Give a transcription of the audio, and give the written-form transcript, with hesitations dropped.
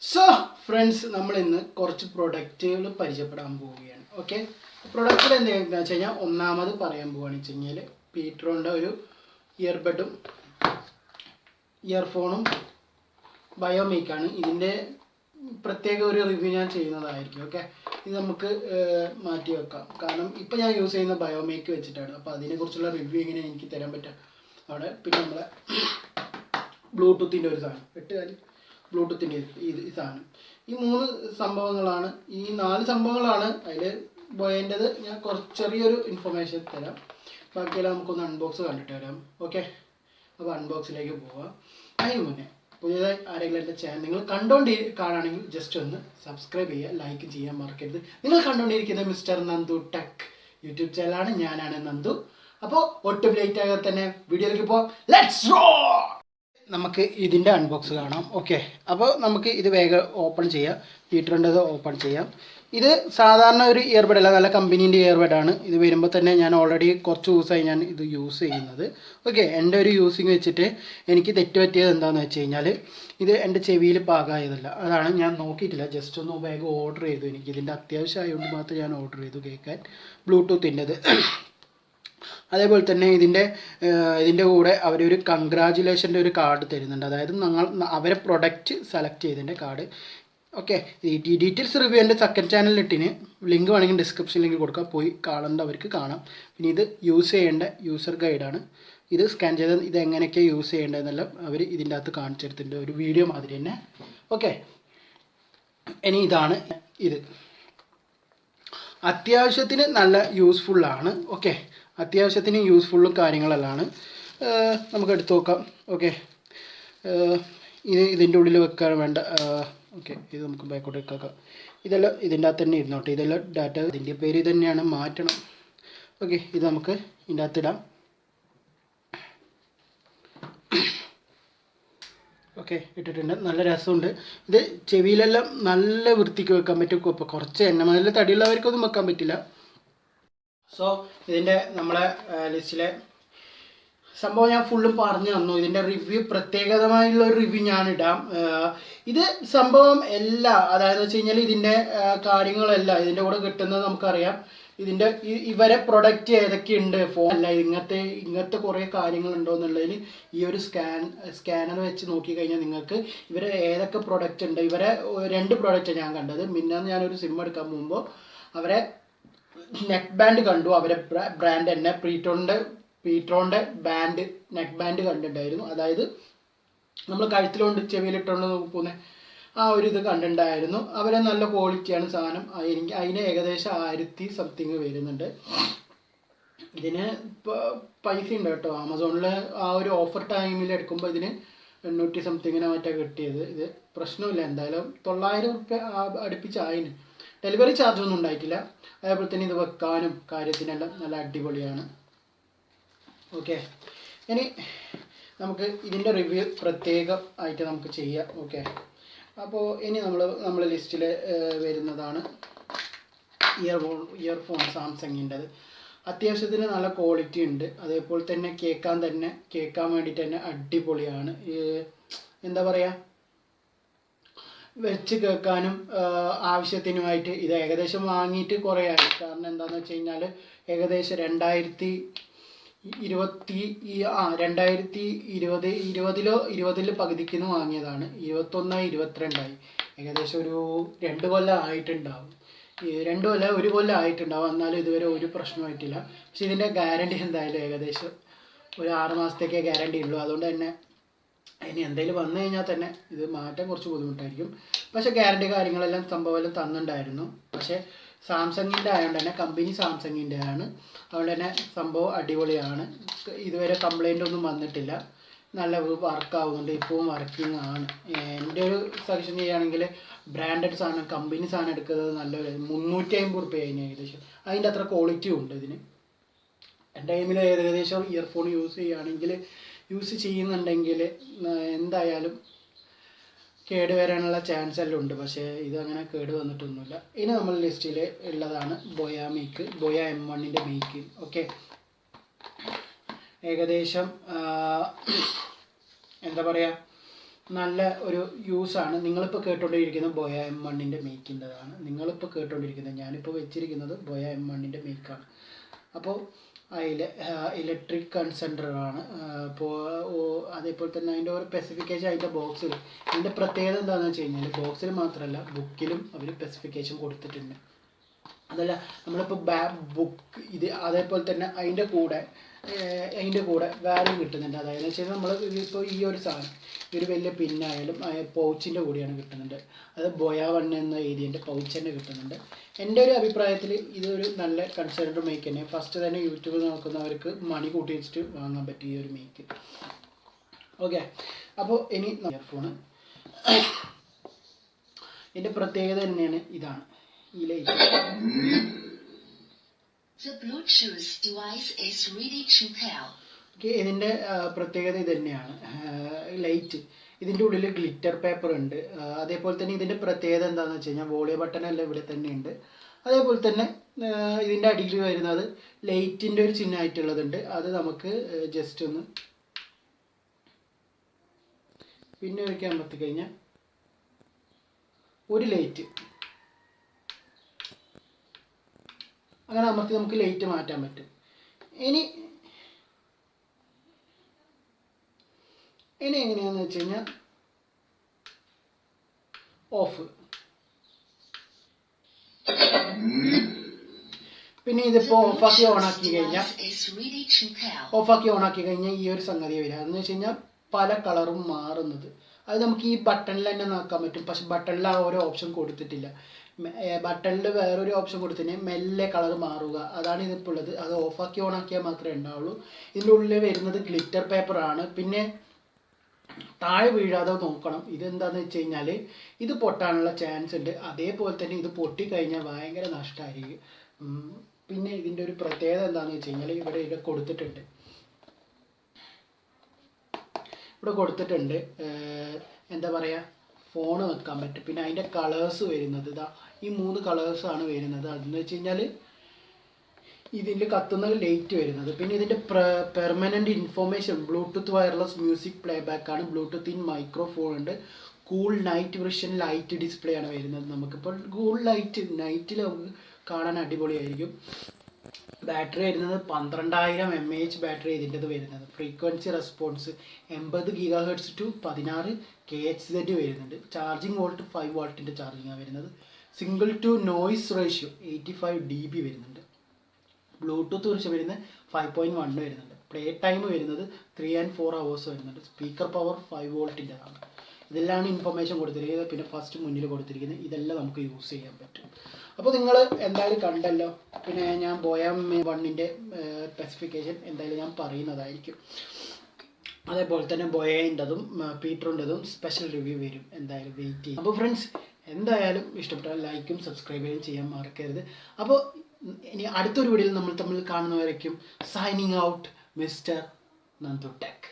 So friends, നമ്മൾ ഇന്ന് കുറച്ച് പ്രൊഡക്റ്റുകൾ പരിചയപ്പെടാൻ പോവുകയാണ്. ഓക്കെ, പ്രൊഡക്റ്റുകൾ എന്തെങ്കിലും വെച്ച് കഴിഞ്ഞാൽ ഒന്നാമത് പറയാൻ പോവുകയാണെന്ന് വെച്ച് കഴിഞ്ഞാൽ പീട്രോൻ്റെ ഒരു ഇയർബഡും ഇയർഫോണും ബയോമേക്കാണ്. ഇതിൻ്റെ പ്രത്യേക ഒരു റിവ്യൂ ഞാൻ ചെയ്യുന്നതായിരിക്കും. ഓക്കെ, ഇത് നമുക്ക് മാറ്റി വെക്കാം. കാരണം ഇപ്പോൾ ഞാൻ യൂസ് ചെയ്യുന്ന ബയോമേക്ക് വെച്ചിട്ടാണ്. അപ്പോൾ അതിനെക്കുറിച്ചുള്ള റിവ്യൂ എങ്ങനെ എനിക്ക് തരാൻ പറ്റുക അവിടെ. പിന്നെ നമ്മളെ ബ്ലൂടൂത്തിൻ്റെ ഒരു സാധനം ബ്ലൂടൂത്തിൻ്റെ ഈ സാധനം. ഈ 3 സംഭവങ്ങളാണ്, ഈ 4 സംഭവങ്ങളാണ് അതിൽ ബോയേൻ്റെത്. ഞാൻ ചെറിയൊരു ഇൻഫർമേഷൻ തരാം. ബാക്കിയെല്ലാം നമുക്കൊന്ന് അൺബോക്സ് കണ്ടിട്ട് വരാം. ഓക്കെ, അപ്പോൾ അൺബോക്സിലേക്ക് പോവാം. അതിന് മുന്നേ പുതിയതായി ആരെങ്കിലും എൻ്റെ ചാനൽ നിങ്ങൾ കാണുകയാണെങ്കിൽ ജസ്റ്റ് ഒന്ന് സബ്സ്ക്രൈബ് ചെയ്യുക, ലൈക്ക് ചെയ്യാൻ മറക്കരുത്. നിങ്ങൾ കണ്ടുകൊണ്ടിരിക്കുന്നത് മിസ്റ്റർ നന്ദു ടെക് യൂട്യൂബ് ചാനലാണ്. ഞാനാണ് നന്ദു. അപ്പോൾ ഒട്ടും ലേറ്റ് ആകാതെ തന്നെ വീഡിയോയിലേക്ക് പോവാം. Let's go. നമുക്ക് ഇതിൻ്റെ അൺബോക്സ് കാണാം. ഓക്കെ, അപ്പോൾ നമുക്ക് ഇത് വേഗം ഓപ്പൺ ചെയ്യാം. പീട്രോൻ്റെത് ഓപ്പൺ ചെയ്യാം. ഇത് സാധാരണ ഒരു ഇയർബഡ് അല്ല, നല്ല കമ്പനീൻ്റെ ഇയർബഡാണ്. ഇത് വരുമ്പോൾ തന്നെ ഞാൻ ഓൾറെഡി കുറച്ച് ദിവസമായി ഞാൻ ഇത് യൂസ് ചെയ്യുന്നത്. ഓക്കെ, എൻ്റെ ഒരു യൂസിങ് വെച്ചിട്ട് എനിക്ക് തെറ്റുപറ്റിയത് എന്താണെന്ന് വെച്ച് കഴിഞ്ഞാൽ ഇത് എൻ്റെ ചെവിയിൽ പാകമായതല്ല. അതാണ് ഞാൻ നോക്കിയിട്ടില്ല, ജസ്റ്റ് ഒന്ന് വേഗം ഓർഡർ ചെയ്തു. എനിക്ക് ഇതിൻ്റെ അത്യാവശ്യമായതുകൊണ്ട് മാത്രം ഞാൻ ഓർഡർ ചെയ്തു കേൾക്കാൻ ബ്ലൂടൂത്തിൻ്റെത്. അതേപോലെ തന്നെ ഇതിൻ്റെ കൂടെ അവരൊരു കൺഗ്രാജുലേഷൻ്റെ ഒരു കാർഡ് തരുന്നുണ്ട്. അതായത് അവരെ പ്രൊഡക്റ്റ് സെലക്ട് ചെയ്തതിൻ്റെ കാർഡ്. ഓക്കെ, ഈ ഡീറ്റെയിൽസ് റിവ്യൂ എൻ്റെ സെക്കൻഡ് ചാനലിലിട്ടിന് ലിങ്ക് വേണമെങ്കിൽ ഡിസ്ക്രിപ്ഷൻ ലിങ്ക് കൊടുക്കാം, പോയി കാണേണ്ടവർക്ക് കാണാം. പിന്നെ ഇത് യൂസ് ചെയ്യേണ്ട യൂസർ ഗൈഡാണ്. ഇത് സ്കാൻ ചെയ്ത് ഇത് എങ്ങനെയൊക്കെ യൂസ് ചെയ്യേണ്ടതെന്നെല്ലാം അവർ ഇതിൻ്റെ അകത്ത് കാണിച്ചെടുത്തിട്ടുണ്ട്, ഒരു വീഡിയോ മാതിരി തന്നെ. ഓക്കെ, ഇനി ഇതാണ് ഇത്. അത്യാവശ്യത്തിന് നല്ല യൂസ്ഫുള്ളാണ്. ഓക്കെ, അത്യാവശ്യത്തിന് യൂസ്ഫുള്ളും കാര്യങ്ങളെല്ലാം നമുക്ക് എടുത്തു നോക്കാം. ഓക്കെ, ഇതിൻ്റെ ഉള്ളിൽ വെക്കാൻ വേണ്ട. ഓക്കെ, ഇത് നമുക്ക് ബാക്കോട്ട് വെക്കാം. ഇതെല്ലാം ഇതിൻ്റെ അകത്ത് തന്നെ ഇരുന്നോട്ടെ. ഇതെല്ലാം ഡാറ്റ ഇതിൻ്റെ പേര് തന്നെയാണ്, മാറ്റണം. ഓക്കെ, ഇത് നമുക്ക് ഇതിൻ്റെ അകത്തിടാം. ഓക്കെ, ഇട്ടിട്ടുണ്ട്. നല്ല രസമുണ്ട്. ഇത് ചെവിയിലെല്ലാം നല്ല വൃത്തിക്ക് വെക്കാൻ പറ്റും. ഇപ്പോൾ കുറച്ച് എണ്ണമതിൽ തടിയുള്ളവർക്കൊന്നും വെക്കാൻ പറ്റില്ല. സോ ഇതിൻ്റെ നമ്മളെ ലിസ്റ്റിലെ സംഭവം ഞാൻ ഫുള്ളും പറഞ്ഞു തന്നു. ഇതിൻ്റെ റിവ്യൂ പ്രത്യേകതമായുള്ള ഒരു റിവ്യൂ ഞാനിടാം. ഇത് സംഭവം അതായത് വെച്ച് കഴിഞ്ഞാൽ ഇതിൻ്റെ കാര്യങ്ങളെല്ലാം ഇതിൻ്റെ കൂടെ കിട്ടുന്നത് നമുക്കറിയാം. ഇവരെ പ്രൊഡക്റ്റ് ഏതൊക്കെയുണ്ട്, ഫോൺ അല്ല, ഇങ്ങനത്തെ കുറേ കാര്യങ്ങളുണ്ടോ എന്നുള്ളതിന് ഈ ഒരു സ്കാനർ വെച്ച് നോക്കിക്കഴിഞ്ഞാൽ നിങ്ങൾക്ക് ഇവരെ ഏതൊക്കെ പ്രൊഡക്റ്റ് ഉണ്ട്. ഇവരെ 2 പ്രൊഡക്റ്റാണ് ഞാൻ കണ്ടത്. മിന്നാന്ന് ഞാനൊരു സിം എടുക്കാൻ പോകുമ്പോൾ അവരെ നെക്ക് ബാൻഡ് കണ്ടു. അവരെ ബ്രാൻഡ് തന്നെ പീട്രോൻ്റെ ബാൻഡ് നെക്ക് ബാൻഡ് കണ്ടിട്ടുണ്ടായിരുന്നു. അതായത് നമ്മൾ കഴുത്തിലുകൊണ്ട് ചെവിയിലിട്ടുകൊണ്ട് പോകുന്ന ആ ഒരു ഇത് കണ്ടിട്ടുണ്ടായിരുന്നു. അവരെ നല്ല ക്വാളിറ്റിയാണ് സാധനം. അതിന് ഏകദേശം 1000 സംതിങ് വരുന്നുണ്ട്. ഇതിന് പൈസ ഉണ്ട് കേട്ടോ. ആമസോണിൽ ആ ഒരു ഓഫർ ടൈമിൽ എടുക്കുമ്പോൾ ഇതിന് 800 സംതിങ്ങിനെ മറ്റേ കിട്ടിയത്. ഇത് പ്രശ്നമില്ല, എന്തായാലും 900 റുപ്യ അടുപ്പിച്ചായിന്. ഡെലിവറി ചാർജൊന്നും ഉണ്ടായിട്ടില്ല. അതേപോലെ തന്നെ ഇത് വെക്കാനും കാര്യത്തിനെല്ലാം നല്ല അടിപൊളിയാണ്. ഓക്കെ, ഇനി നമുക്ക് ഇതിൻ്റെ റിവ്യൂ പ്രത്യേകം ആയിട്ട് നമുക്ക് ചെയ്യാം. ഓക്കെ, അപ്പോൾ ഇനി നമ്മളെ ലിസ്റ്റിൽ വരുന്നതാണ് ഇയർഫോൺ സാംസങ്ങിൻ്റെത്. അത്യാവശ്യത്തിന് നല്ല ക്വാളിറ്റി ഉണ്ട്. അതേപോലെ തന്നെ കേൾക്കാൻ വേണ്ടിയിട്ട് തന്നെ അടിപൊളിയാണ്. എന്താ പറയുക, വെച്ച് കേൾക്കാനും ആവശ്യത്തിനുമായിട്ട് ഇത് ഏകദേശം വാങ്ങിയിട്ട് കുറേ ആയി. കാരണം എന്താണെന്ന് വെച്ച് കഴിഞ്ഞാൽ ഏകദേശം 2020 പകുതിക്ക് വാങ്ങിയതാണ്. 21 22 ഏകദേശം ഒരു 2 കൊല്ലം ആയിട്ടുണ്ടാവും. 2 കൊല്ലം 1 കൊല്ലം ആയിട്ടുണ്ടാവും. എന്നാലും ഇതുവരെ ഒരു പ്രശ്നമായിട്ടില്ല. പക്ഷെ ഇതിൻ്റെ ഗ്യാരണ്ടി എന്തായാലും ഏകദേശം ഒരു 6 മാസത്തേക്കേ ഗ്യാരണ്ടി ഉള്ളൂ. അതുകൊണ്ട് തന്നെ ഇനി എന്തെങ്കിലും വന്നു കഴിഞ്ഞാൽ തന്നെ ഇത് മാറ്റാൻ കുറച്ച് ബുദ്ധിമുട്ടായിരിക്കും. പക്ഷേ ഗ്യാരണ്ടി കാര്യങ്ങളെല്ലാം സംഭവമെല്ലാം തന്നിട്ടുണ്ടായിരുന്നു. പക്ഷേ സാംസങ്ങിൻ്റെ ആയതുകൊണ്ട് തന്നെ, കമ്പനി സാംസങ്ങിൻ്റെ ആണ്, അതുകൊണ്ട് തന്നെ സംഭവം അടിപൊളിയാണ്. ഇതുവരെ കംപ്ലൈൻ്റ് ഒന്നും വന്നിട്ടില്ല. നല്ല വർക്കാവുന്നുണ്ട്, ഇപ്പോഴും വർക്കിംഗ് ആണ്. എൻ്റെ ഒരു സജഷൻ ചെയ്യുകയാണെങ്കിൽ ബ്രാൻഡഡ് സാധനം, കമ്പനി സാധനം എടുക്കുന്നത് നല്ലൊരു 350 റുപ്യ അതിന് ഏകദേശം. അതിൻ്റെ അത്ര ക്വാളിറ്റി ഉണ്ട് ഇതിന്. എൻ്റെ ടൈമിൽ ഏകദേശം ഇയർഫോൺ യൂസ് ചെയ്യുന്നുണ്ടെങ്കിൽ എന്തായാലും കേട് വരാനുള്ള ചാൻസ് എല്ലാം ഉണ്ട്. പക്ഷേ ഇതങ്ങനെ കേട് വന്നിട്ടൊന്നുമില്ല. ഇനി നമ്മൾ ലിസ്റ്റിൽ ഉള്ളതാണ് ബോയ M1ൻ്റെ മേക്ക്. ഓക്കെ, ഏകദേശം എന്താ പറയുക, നല്ല ഒരു യൂസാണ്. നിങ്ങളിപ്പോൾ കേട്ടുകൊണ്ടിരിക്കുന്നത് ബോയ M1ൻ്റെ മേക്കിൻ്റെതാണ്. നിങ്ങളിപ്പോൾ കേട്ടുകൊണ്ടിരിക്കുന്നത്, ഞാനിപ്പോൾ വെച്ചിരിക്കുന്നത് ബോയ M1ൻ്റെ മേക്കാണ്. അപ്പോൾ അതിൽ ഇലക്ട്രിക് കൺസെൻട്രറാണ്. അപ്പോൾ അതേപോലെ തന്നെ അതിൻ്റെ ഓരോ സ്പെസിഫിക്കേഷൻ അതിൻ്റെ ബോക്സിൽ. ഇതിൻ്റെ പ്രത്യേകത എന്താണെന്ന് വെച്ച് കഴിഞ്ഞാൽ ബോക്സിൽ മാത്രമല്ല ബുക്കിലും അവർ സ്പെസിഫിക്കേഷൻ കൊടുത്തിട്ടുണ്ട്. അതല്ല നമ്മളിപ്പോൾ ബുക്ക് ഇത് അതേപോലെ തന്നെ അതിൻ്റെ കൂടെ വേറെയും കിട്ടുന്നുണ്ട്. അതായത് വെച്ചാൽ നമ്മൾ ഇപ്പോൾ ഈ ഒരു സാധനം ഒരു വലിയ പിന്നായാലും പൗച്ചിൻ്റെ കൂടെയാണ് കിട്ടുന്നുണ്ട്. അത് ബോയ 1 എന്ന ഏരിയൻ്റെ പൗച്ച് തന്നെ കിട്ടുന്നുണ്ട്. എൻ്റെ ഒരു അഭിപ്രായത്തിൽ ഇതൊരു നല്ല കൺസിഡർ മേക്ക് തന്നെ. ഫസ്റ്റ് തന്നെ യൂട്യൂബിൽ നോക്കുന്നവർക്ക് മണി കൂട്ടി വെച്ചിട്ട് വാങ്ങാൻ പറ്റും ഈ ഒരു മേക്ക്. ഓക്കെ, അപ്പോൾ ഇനി ഇയർഫോണ് ഇതിൻ്റെ പ്രത്യേകത തന്നെയാണ് ഇതാണ് ഈ ലൈറ്റ്. ഇതിൻ്റെ പ്രത്യേകത ഇത് തന്നെയാണ്, ലൈറ്റ്. ഇതിൻ്റെ ഉള്ളിൽ ഗ്ലിറ്റർ പേപ്പർ ഉണ്ട്. അതേപോലെ തന്നെ ഇതിൻ്റെ പ്രത്യേകത എന്താണെന്ന് വെച്ച് കഴിഞ്ഞാൽ വോളിയം ബട്ടൺ എല്ലാം ഇവിടെ തന്നെ ഉണ്ട്. അതേപോലെ തന്നെ ഇതിൻ്റെ അടിയിൽ വരുന്നത് ലൈറ്റിൻ്റെ ഒരു ചിഹ്നമായിട്ടുള്ളതുണ്ട്. അത് നമുക്ക് ജസ്റ്റ് ഒന്ന് പിന്നെ വയ്ക്കാൻ പറ്റിക്കഴിഞ്ഞാൽ ഒരു ലൈറ്റ് അങ്ങനെ നമുക്ക് ലൈറ്റ് മാറ്റാൻ പറ്റും. ഇനി എങ്ങനെയാണെന്ന് വെച്ച് കഴിഞ്ഞാൽ ഓഫ്. പിന്നെ ഇതിപ്പോൾ ഓഫാക്കി ഓണാക്കി കഴിഞ്ഞാൽ ഈ ഒരു സംഗതി വരിക. അതെന്ന് വെച്ച് കഴിഞ്ഞാൽ പല കളറും മാറുന്നത്. അത് നമുക്ക് ഈ ബട്ടണിൽ തന്നെ നോക്കാൻ പറ്റും. പക്ഷെ ബട്ടണിൽ ആ ഓരോ ഓപ്ഷൻ കൊടുത്തിട്ടില്ല. ബട്ടണിൽ വേറൊരു ഓപ്ഷൻ കൊടുത്തിട്ടുണ്ടെങ്കിൽ മെല്ലെ കളർ മാറുക, അതാണ് ഇതിപ്പോൾ ഉള്ളത്. അത് ഓഫാക്കി ഓണാക്കിയാൽ മാത്രമേ ഉണ്ടാവുള്ളൂ. ഇതിൻ്റെ ഉള്ളിൽ വരുന്നത് ഗ്ലിറ്റർ പേപ്പറാണ്. പിന്നെ താഴെ വീഴാതെ നോക്കണം. ഇതെന്താണെന്ന് വെച്ച് കഴിഞ്ഞാൽ ഇത് പൊട്ടാനുള്ള ചാൻസ് ഉണ്ട്. അതേപോലെ തന്നെ ഇത് പൊട്ടിക്കഴിഞ്ഞാൽ ഭയങ്കര നഷ്ടമായിരിക്കും. പിന്നെ ഇതിൻ്റെ ഒരു പ്രത്യേകത എന്താണെന്ന് വെച്ച് കഴിഞ്ഞാൽ ഇവിടെ കൊടുത്തിട്ടുണ്ട് എന്താ പറയുക, ഫോൺ വെക്കാൻ പറ്റും. പിന്നെ അതിൻ്റെ കളേഴ്സ് വരുന്നത് ഈ 3 കളേഴ്സാണ് വരുന്നത്. അതെന്ന് വെച്ച് കഴിഞ്ഞാൽ ഇതിൽ കത്തുന്ന ലൈറ്റ് വരുന്നത്. പിന്നെ ഇതിൻ്റെ permanent information Bluetooth wireless music play ബാക്കാണ്. ബ്ലൂടൂത്ത് ഇൻ മൈക്രോഫോൺ ഉണ്ട്. Cool night vision light display ആണ് വരുന്നത്. നമുക്കിപ്പോൾ കൂൾ നൈറ്റിൽ നമുക്ക് കാണാൻ അടിപൊളിയായിരിക്കും. ബാറ്ററി വരുന്നത് 12000 mAh ബാറ്ററി ഇതിൻ്റെത് വരുന്നത്. Frequency response 80 GHz to 16 kHz വരുന്നുണ്ട്. ചാർജിങ് വോൾട്ട് 5 വോൾട്ടിൻ്റെ ചാർജിങ്ങാണ് വരുന്നത്. Signal to noise ratio 85 dB വരുന്നുണ്ട്. ബ്ലൂടൂത്ത് കുറിച്ച് വരുന്നത് 5.1 വരുന്നുണ്ട്. പ്ലേ ടൈം വരുന്നത് 3 and 4 hours വരുന്നുണ്ട്. സ്പീക്കർ പവർ 5 വോൾട്ടിൻ്റെ ആണ്. ഇതെല്ലാം ഇൻഫർമേഷൻ കൊടുത്തിരിക്കുന്നത്. പിന്നെ ഫസ്റ്റ് മുന്നിൽ കൊടുത്തിരിക്കുന്നത് ഇതെല്ലാം നമുക്ക് യൂസ് ചെയ്യാൻ പറ്റും. അപ്പോൾ നിങ്ങൾ എന്തായാലും കണ്ടല്ലോ. പിന്നെ ഞാൻ ബോയ M1ൻ്റെ സ്പെസിഫിക്കേഷൻ എന്തായാലും ഞാൻ പറയുന്നതായിരിക്കും. അതേപോലെ തന്നെ ബോയേൻ്റെതും പീറ്ററിൻ്റെതും സ്പെഷ്യൽ റിവ്യൂ വരും. എന്തായാലും വെയിറ്റ് ചെയ്യും. അപ്പോൾ ഫ്രണ്ട്സ്, എന്തായാലും ഇഷ്ടപ്പെട്ടാൽ ലൈക്കും സബ്സ്ക്രൈബും ചെയ്യാൻ മറക്കരുത്. അപ്പോൾ ഇനി അടുത്തൊരു വീഡിയോയിൽ നമ്മൾ തമ്മിൽ കാണുന്നവരേക്കും signing out, mister Nandu tech.